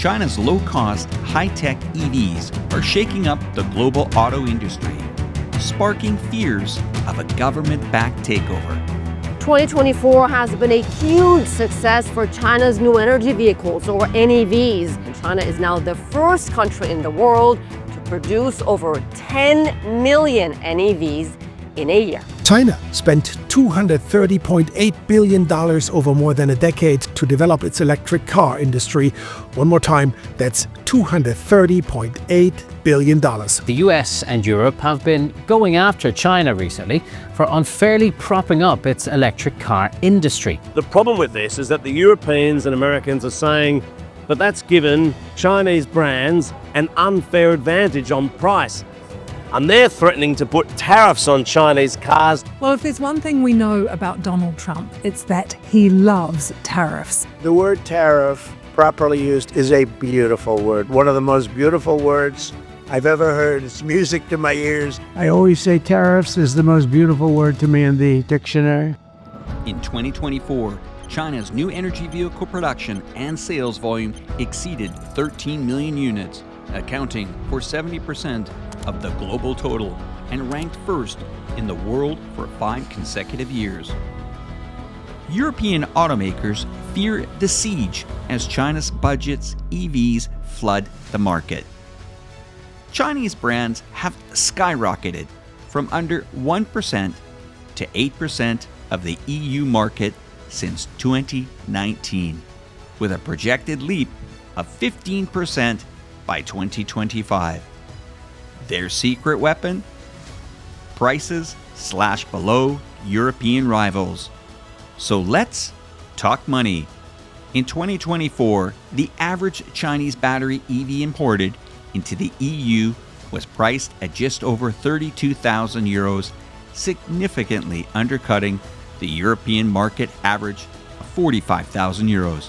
China's low-cost, high-tech EVs are shaking up the global auto industry, sparking fears of a government-backed takeover. 2024 has been a huge success for China's new energy vehicles, or NEVs. And China is now the first country in the world to produce over 10 million NEVs in a year. China spent $230.8 billion over more than a decade to develop its electric car industry. One more time, that's $230.8 billion. The US and Europe have been going after China recently for unfairly propping up its electric car industry. The problem with this is that the Europeans and Americans are saying that that's given Chinese brands an unfair advantage on price. And they're threatening to put tariffs on Chinese cars. Well, if there's one thing we know about Donald Trump, it's that he loves tariffs. The word tariff, properly used, is a beautiful word. One of the most beautiful words I've ever heard. It's music to my ears. I always say tariffs is the most beautiful word to me in the dictionary. In 2024, China's new energy vehicle production and sales volume exceeded 13 million units, accounting for 70% of the global total, and ranked first in the world for 5 consecutive years. European automakers fear the siege as China's budget's EVs flood the market. Chinese brands have skyrocketed from under 1% to 8% of the EU market since 2019, with a projected leap of 15% by 2025. Their secret weapon? Prices slash below European rivals. So let's talk money. In 2024, the average Chinese battery EV imported into the EU was priced at just over 32,000 euros, significantly undercutting the European market average of 45,000 euros.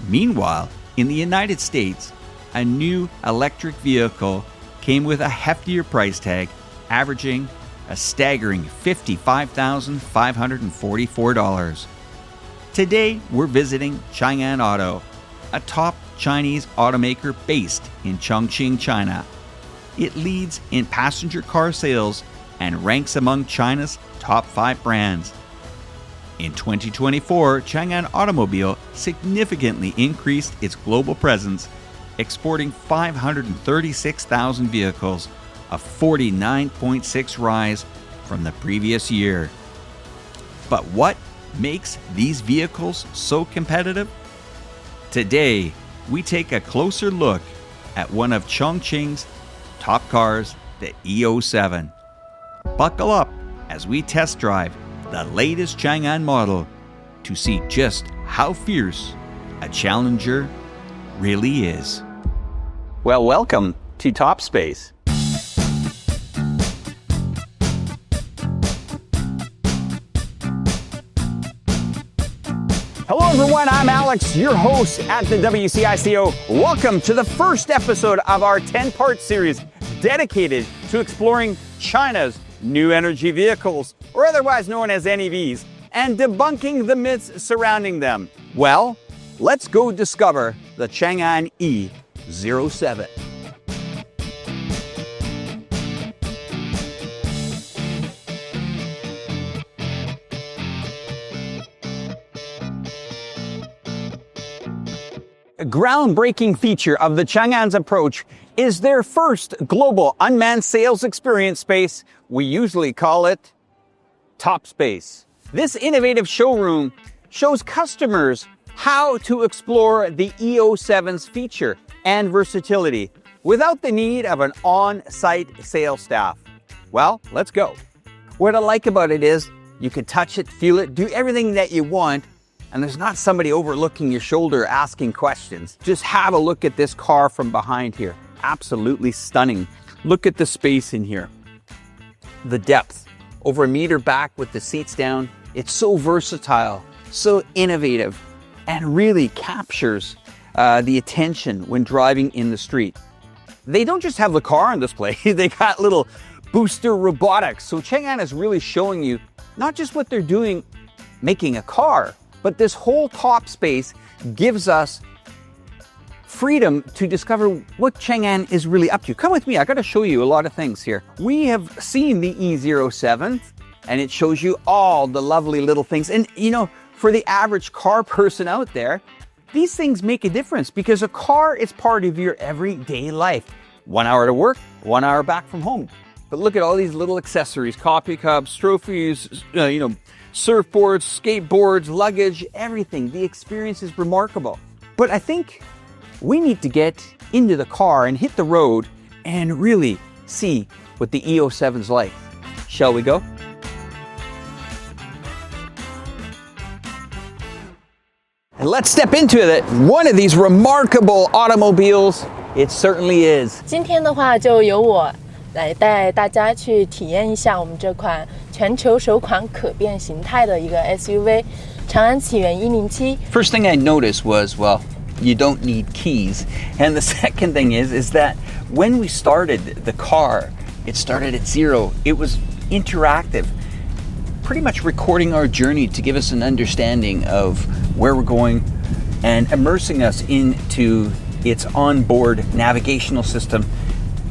Meanwhile, in the United States, a new electric vehicle came with a heftier price tag, averaging a staggering $55,544. Today, we're visiting Changan Auto, a top Chinese automaker based in Chongqing, China. It leads in passenger car sales and ranks among China's top 5 brands. In 2024, Changan Automobile significantly increased its global presence, exporting 536,000 vehicles, a 49.6% rise from the previous year. But what makes these vehicles so competitive? Today, we take a closer look at one of Chongqing's top cars, the E07. Buckle up as we test drive the latest Changan model to see just how fierce a challenger really is. Well, welcome to Top Space. Hello everyone, I'm Alex, your host at the WCICO. Welcome to the first episode of our 10-part series dedicated to exploring China's new energy vehicles, or otherwise known as NEVs, and debunking the myths surrounding them. Well, let's go discover the Changan E07. A groundbreaking feature of the Changan's approach is their first global unmanned sales experience space. We usually call it Top Space. This innovative showroom shows customers how to explore the E07's feature and versatility without the need of an on-site sales staff. Well, let's go. What I like about it is you can touch it, feel it, do everything that you want, and there's not somebody overlooking your shoulder asking questions. Just have a look at this car from behind here. Absolutely stunning. Look at the space in here. The depth. Over a meter back with the seats down. It's so versatile, so innovative, and really captures the attention when driving in the street. They don't just have the car on display, they got little booster robotics. So Changan is really showing you not just what they're doing making a car, but this whole top space gives us freedom to discover what Changan is really up to. Come with me, I gotta show you a lot of things here. We have seen the E07 and it shows you all the lovely little things. And you know, for the average car person out there, these things make a difference because a car is part of your everyday life. 1 hour to work, 1 hour back from home. But look at all these little accessories, coffee cups, trophies, surfboards, skateboards, luggage, everything. The experience is remarkable. But I think we need to get into the car and hit the road and really see what the E07's like. Shall we go? And let's step into it. One of these remarkable automobiles, it certainly is. 今天的话就由我来带大家去体验一下我们这款全球首款可变形态的一个 SUV 长安起源107。 First thing I noticed was, well, you don't need keys. And the second thing is that when we started the car, it started at 0. It was interactive, pretty much recording our journey to give us an understanding of where we're going and immersing us into its onboard navigational system.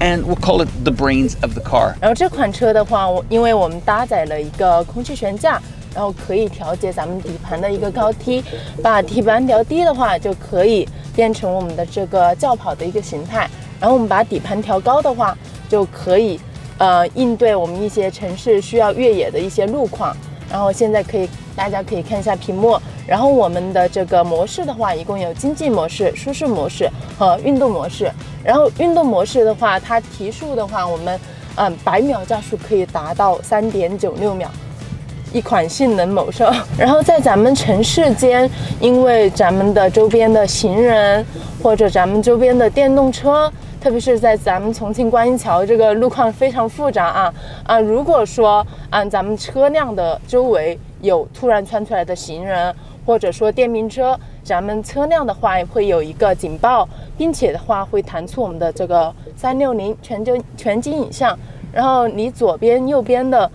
And we'll call it the brains of the car. 然后这款车的话，因为我们搭载了一个空气悬架，然后可以调节咱们底盘的一个高低，把底盘调低的话，就可以变成我们的这个轿跑的一个形态。然后我们把底盘调高的话，就可以应对我们一些城市需要越野的一些路况。然后现在大家可以看一下屏幕。然后我们的这个模式的话，一共有经济模式、舒适模式和运动模式。然后运动模式的话，它提速的话，我们100秒加速可以达到3.96秒，一款性能猛兽。然后在咱们城市间，因为咱们的周边的行人或者咱们周边的电动车，特别是在咱们重庆观音桥这个路况非常复杂如果说咱们车辆的周围有突然窜出来的行人，或者说电瓶车，咱们车辆的话会有一个警报，并且的话会弹出我们的这个360全景影像，然后你左边右边的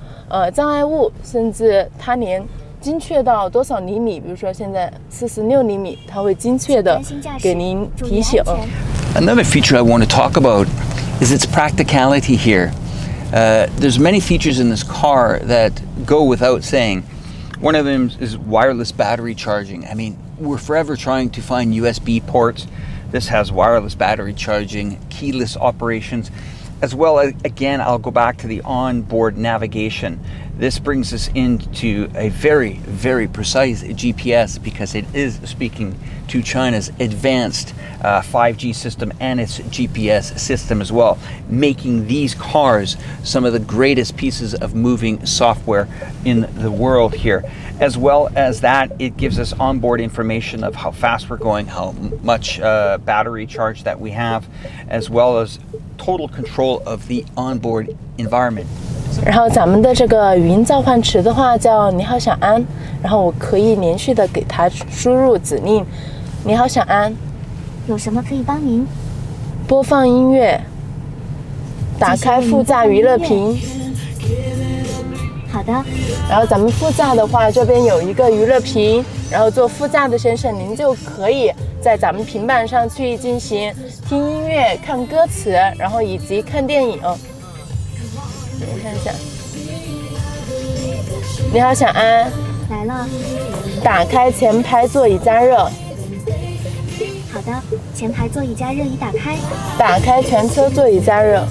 障碍物，甚至它连精确到多少厘米，比如说现在46厘米，它会精确的给您提醒。Another feature I want to talk about is its practicality here. There's many features in this car that go without saying. One of them is wireless battery charging. I mean, we're forever trying to find USB ports. This has wireless battery charging, keyless operations, as well as, again, I'll go back to the onboard navigation. This brings us into a very, very precise GPS because it is speaking to China's advanced 5G system and its GPS system as well, making these cars some of the greatest pieces of moving software in the world here. As well as that, it gives us onboard information of how fast we're going, how much battery charge that we have, as well as total control of the onboard environment. 然后咱们的这个语音召唤词的话叫你好小安，然后我可以连续的给它输入指令，你好小安，有什么可以帮您？播放音乐，打开副驾娱乐屏。好的。然后咱们副驾的话，这边有一个娱乐屏，然后做副驾的先生，您就可以在咱们平板上去进行听音乐、看歌词，然后以及看电影。你看一下，你好小安，来了。打开前排座椅加热。好的，前排座椅加热已打开。打开全车座椅加热。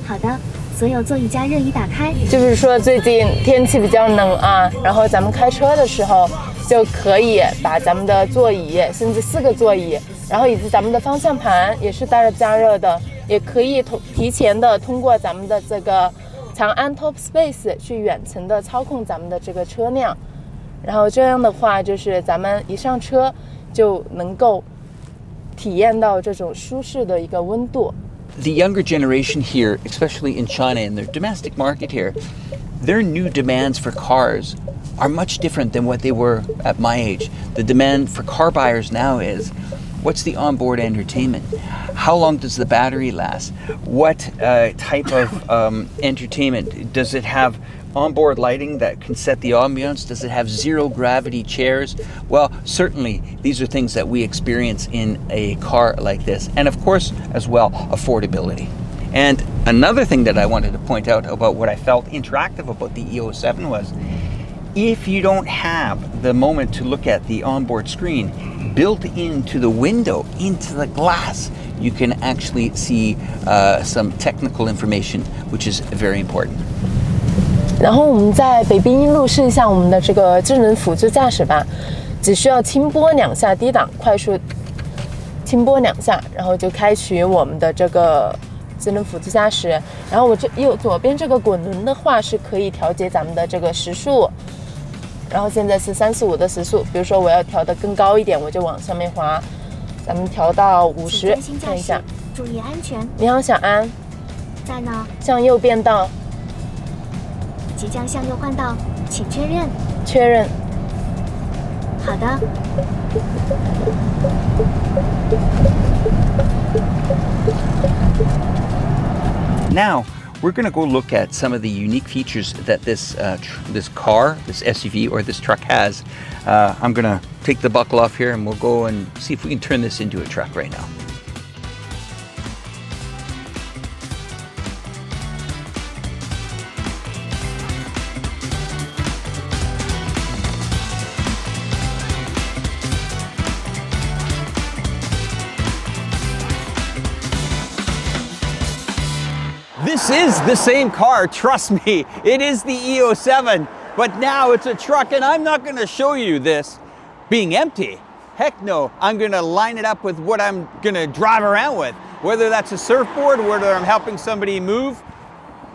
好的，所有座椅加热已打开。就是说最近天气比较冷然后咱们开车的时候就可以把咱们的座椅，甚至4个座椅，然后以及咱们的方向盘也是带着加热的，也可以提前的通过咱们的这个长安 Top Space 去远程的操控咱们的这个车辆，然后这样的话就是咱们一上车就能够体验到这种舒适的一个温度。The younger generation here, especially in China in their domestic market here, their new demands for cars are much different than what they were at my age. The demand for car buyers now is, what's the onboard entertainment? How long does the battery last? What type of entertainment? Does it have onboard lighting that can set the ambiance? Does it have zero gravity chairs? Well, certainly these are things that we experience in a car like this. And of course, as well, affordability. And another thing that I wanted to point out about what I felt interactive about the E07 was, if you don't have the moment to look at the onboard screen, built into the window, into the glass, you can actually see some technical information, which is very important. 然后我们在北滨路试一下我们的这个智能辅助驾驶吧，只需要轻拨2下低档，快速轻拨2下，然后就开启我们的这个智能辅助驾驶。然后我这左边这个滚轮的话是可以调节咱们的这个时速。然后现在是345的时速，比如说我要调得更高一点，我就往上面滑，咱们调到50，看一下，注意安全。你好，小安，在呢。向右变道，即将向右换道，请确认。确认。好的。Now, we're going to go look at some of the unique features that this car, this SUV, or this truck has. I'm going to take the buckle off here and we'll go and see if we can turn this into a truck right now. This is the same car, trust me. It is the E07, but now it's a truck, and I'm not gonna show you this being empty. Heck no, I'm gonna line it up with what I'm gonna drive around with, whether that's a surfboard, whether I'm helping somebody move.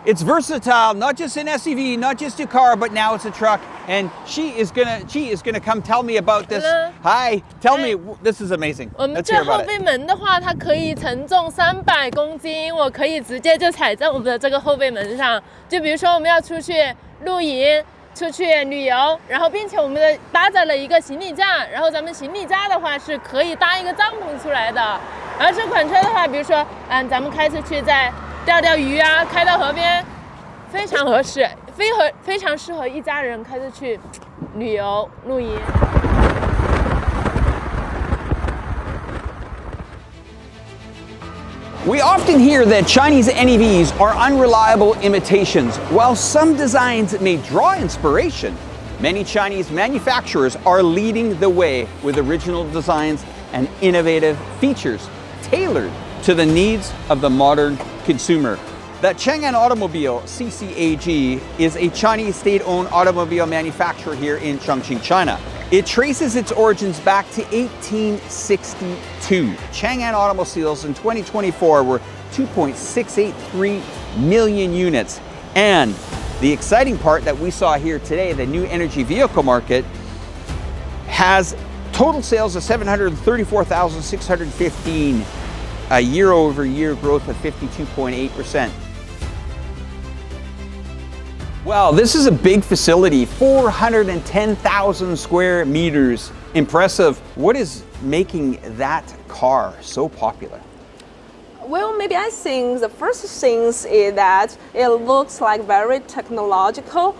It's versatile, not just an SUV, not just a car, but now it's a truck. And she is gonna come tell me about this. Hello. Hi, tell me, this is amazing. 我们 Let's 这 hear 后 about 备 it. 门的话，它可以承重300公斤，我可以直接就踩在我们的这个后备门上。就比如说我们要出去露营、出去旅游，然后并且我们搭载了一个行李架，然后咱们行李架的话是可以搭一个帐篷出来的。然后这款车的话，比如说咱们开出去在钓鱼啊，开到河边。非常合适，非常适合一家人开着去旅游露营。We often hear that Chinese NEVs are unreliable imitations. While some designs may draw inspiration, many Chinese manufacturers are leading the way with original designs and innovative features tailored to the needs of the modern consumer. The Changan Automobile, CCAG, is a Chinese state-owned automobile manufacturer here in Chongqing, China. It traces its origins back to 1862. Changan automobiles in 2024 were 2.683 million units. And the exciting part that we saw here today, the new energy vehicle market, has total sales of 734,615, a year-over-year growth of 52.8%. Well, this is a big facility, 410,000 square meters. Impressive. What is making that car so popular? Well, maybe I think the first thing is that it looks like very technological,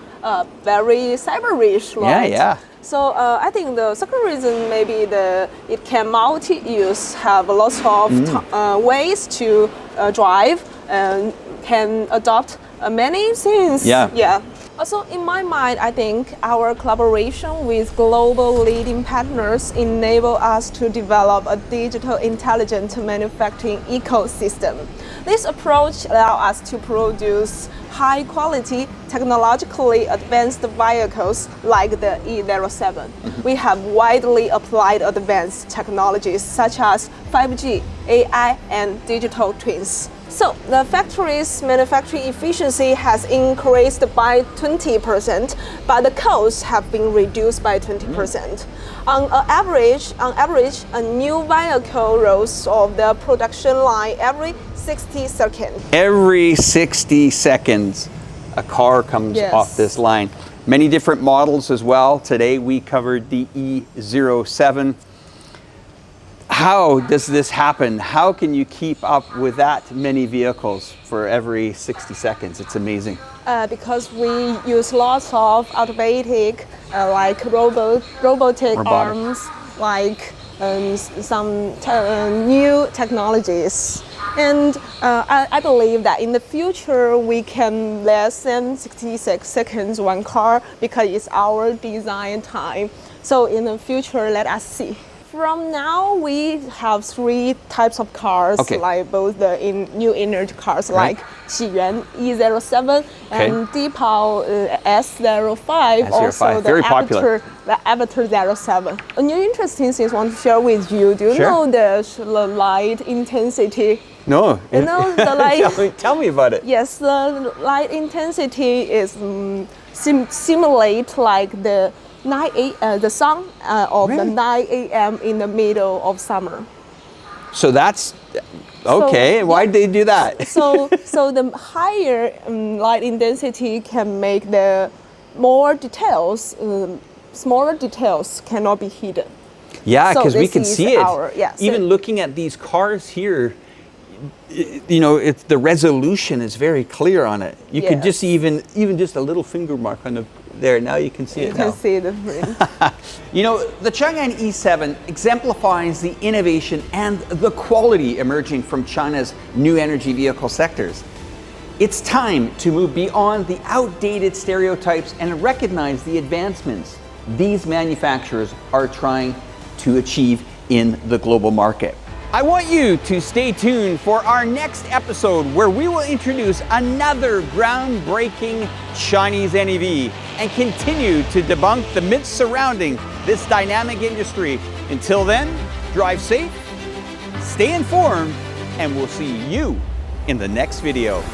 very cyber-rich, right? Yeah. So I think the second reason maybe it can multi-use, have lots of ways to drive and can adopt many things. Yeah. Also, in my mind, I think our collaboration with global leading partners enable us to develop a digital intelligent manufacturing ecosystem. This approach allows us to produce high-quality, technologically advanced vehicles like the E07. We have widely applied advanced technologies such as 5G, AI, and digital twins. So the factory's manufacturing efficiency has increased by 20%, but the costs have been reduced by 20%. On average, a new vehicle rolls off the production line every 60 seconds. Every 60 seconds, a car comes off this line. Many different models as well. Today we covered the E07. How does this happen? How can you keep up with that many vehicles for every 60 seconds? It's amazing. Because we use lots of automatic, like robotic arms, like some new technologies. And I believe that in the future we can less than 66 seconds one car because it's our design time. So in the future, let us see. From now, we have 3 types of cars, like both the new energy cars, like Changan E07 and Deepal S05, also very the popular. Avatar 07. A new interesting thing I want to share with you. Do you know the light intensity? No. You know the light. Tell me about it. Yes, the light intensity is simulate like the the sun of the 9 a.m. in the middle of summer. So that's okay. So, why did they do that? so the higher light intensity can make the more details, smaller details cannot be hidden. Yeah, because so we can see it. Yes. Even looking at these cars here, you know, the resolution is very clear on it. You could just even just a little finger mark on the there. Now you can see it. You can see the print. You know, the Changan E07 exemplifies the innovation and the quality emerging from China's new energy vehicle sectors. It's time to move beyond the outdated stereotypes and recognize the advancements these manufacturers are trying to achieve in the global market. I want you to stay tuned for our next episode where we will introduce another groundbreaking Chinese NEV and continue to debunk the myths surrounding this dynamic industry. Until then, drive safe, stay informed, and we'll see you in the next video.